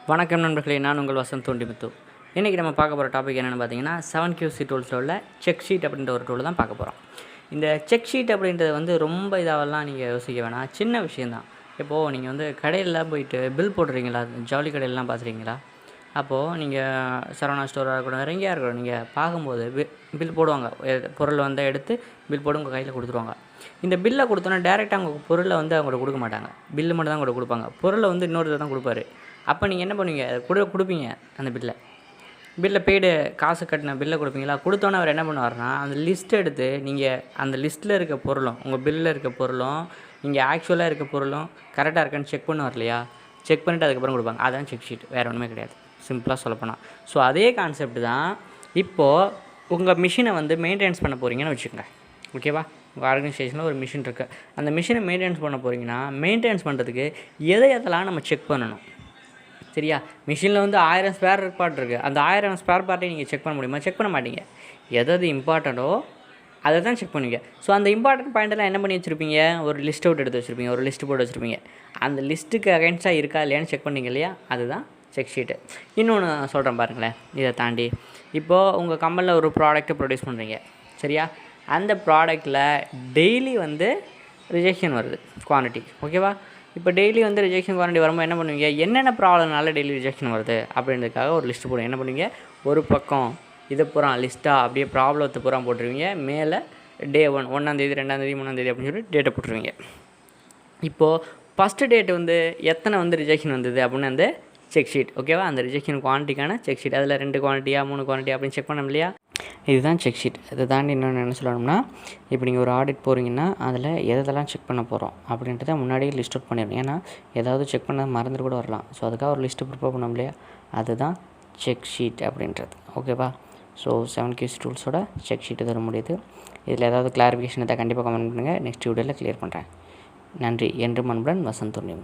வணக்கம் நண்பர்களே, நான் உங்கள் வசந்த் தொண்டிமுத்து. இன்றைக்கி நம்ம பார்க்க போகிற டாபிக் என்னென்னு பார்த்தீங்கன்னா 7QC டூல்ஸில் உள்ள செக் ஷீட் அப்படின்ற ஒரு டூல் தான் பார்க்க போகிறோம். இந்த செக் ஷீட் அப்படின்றது ரொம்ப இதாகலாம் நீங்கள் யோசிக்க வேணாம், சின்ன விஷயந்தான். இப்போது நீங்கள் கடையிலலாம் போயிட்டு பில் போடுறீங்களா, ஜவுளி கடையிலலாம் பார்த்துறீங்களா? அப்போது நீங்கள் சரவணா ஸ்டோராக இருக்கட்டும், வேறு எங்கேயா இருக்கட்டும், நீங்கள் பார்க்கும்போது பில் போடுவாங்க. பொருள் எடுத்து பில் போட்டு உங்கள் கையில் கொடுத்துருவாங்க. இந்த பில்லை கொடுத்தோன்னா டேரெக்டாக அவங்க பொருளை அவங்கள்ட்ட கொடுக்க மாட்டாங்க, பில்லு மட்டும் தான் கூட கொடுப்பாங்க. பொருளை இன்னொருத்தர் தான் கொடுப்பாரு. அப்போ நீங்கள் என்ன பண்ணுவீங்க, கொடுப்பீங்க அந்த பில்லை பெய்டு காசு கட்டின பில்லை கொடுப்பீங்களா? கொடுத்தோன்னே அவர் என்ன பண்ணுவார்னா, அந்த லிஸ்ட்டை எடுத்து நீங்கள் அந்த லிஸ்ட்டில் இருக்க பொருளும் உங்கள் பில்லில் இருக்க பொருளும் இங்கே ஆக்சுவலாக இருக்க பொருளும் கரெக்டாக இருக்கான்னு செக் பண்ணுவார் இல்லையா? செக் பண்ணிவிட்டு அதுக்கப்புறம் கொடுப்பாங்க. அதுதான் செக் ஷீட், வேறு ஒன்றுமே கிடையாது, சிம்பிளாக சொல்லப்போனால். ஸோ அதே கான்செப்ட் தான் இப்போது உங்கள் மிஷினை மெயின்டெனன்ஸ் பண்ண போகிறீங்கன்னு வச்சுக்கோங்க. ஓகேவா? உங்கள் ஆர்கனைசேஷனில் ஒரு மிஷின் இருக்குது. அந்த மிஷினை மெயின்டெனன்ஸ் பண்ண போகிறீங்கன்னா மெயின்டெனன்ஸ் பண்ணுறதுக்கு எதெல்லாம் நம்ம செக் பண்ணணும், சரியா? மிஷினில் 1000 ஸ்பேர் பார்ட் இருக்குது. அந்த 1000 ஸ்பேர் பார்ட்டையும் நீங்கள் செக் பண்ண முடியுமா? செக் பண்ண மாட்டீங்க. எது இம்பார்ட்டண்ட்டோ அதை தான் செக் பண்ணுவீங்க. ஸோ அந்த இம்பார்ட்டன்ட் பாயிண்டெல்லாம் என்ன பண்ணி வச்சுருப்பீங்க, ஒரு லிஸ்ட் அவுட் எடுத்து வச்சுருப்பீங்க, ஒரு லிஸ்ட்டு போட்டு வச்சுருப்பீங்க. அந்த லிஸ்ட்டுக்கு அகைன்ஸ்டாக இருக்கா இல்லையான்னு செக் பண்ணிங்க இல்லையா? அதுதான் செக் ஷீட்டு. இன்னொன்று சொல்கிறேன் பாருங்களேன். இதை தாண்டி இப்போது உங்கள் கம்பெனியில் ஒரு ப்ராடக்ட்டை ப்ரொடியூஸ் பண்ணுறீங்க, சரியா? அந்த ப்ராடக்ட்டில் டெய்லி ரிஜெக்ஷன் வருது, குவான்டிட்டி. ஓகேவா? இப்போ டெய்லி ரிஜெக்ஷன் குவான்டிட்டி வரும்போது என்ன பண்ணுவீங்க, என்னென்ன ப்ராப்ளம்னால டெய்லி ரிஜெக்ஷன் வருது அப்படின்றதுக்காக ஒரு லிஸ்ட்டு போடுங்க. என்ன பண்ணுவீங்க, ஒரு பக்கம் இதை பூரா லிஸ்ட்டாக அப்படியே ப்ராப்ளத்தை பூரா போட்டுருவீங்க. மேலே டே 1, 1ஆம் தேதி, 2ஆம் தேதி, 3ஆம் தேதி அப்படின்னு சொல்லி டேட்டை போட்டுருவீங்க. இப்போது ஃபஸ்ட்டு டேட்டு எத்தனை ரிஜெக்ஷன் வந்தது அப்படின்னு செக் ஷீட். ஓகேவா? அந்த ரிஜெக்ஷன் குவான்டிட்டிக்கான செக் ஷீட். அதில் 2 குவான்டிட்டியா 3 குவான்டிட்டியா அப்படின்னு செக் பண்ணோம் இல்லையா? இதுதான் செக் ஷீட். இதை தாண்டி இன்னொன்று என்ன சொல்லணும்னா, இப்போ நீங்கள் ஒரு ஆடிட் போகிறீங்கன்னா அதில் எதெல்லாம் செக் பண்ண போகிறோம் அப்படின்றத முன்னாடியே லிஸ்ட் அவுட் பண்ணிடணும். ஏன்னா ஏதாவது செக் பண்ண மறந்துட்டு கூட வரலாம். ஸோ அதுக்காக ஒரு லிஸ்ட்டு ப்ரிப்பேர் பண்ணோம் இல்லையா? அதுதான் செக் ஷீட் அப்படின்றது. ஓகேவா? ஸோ 7QC டூல்ஸோட செக் ஷீட்டு தர முடியுது. இதில் ஏதாவது கிளாரிஃபிகேஷன் கண்டிப்பாக கமெண்ட் பண்ணுங்கள். நெக்ஸ்ட் வீடியோவில் கிளியர் பண்ணுறேன். நன்றி. என்றும் அன்புடன் வசந்த் தொண்டிமுத்து.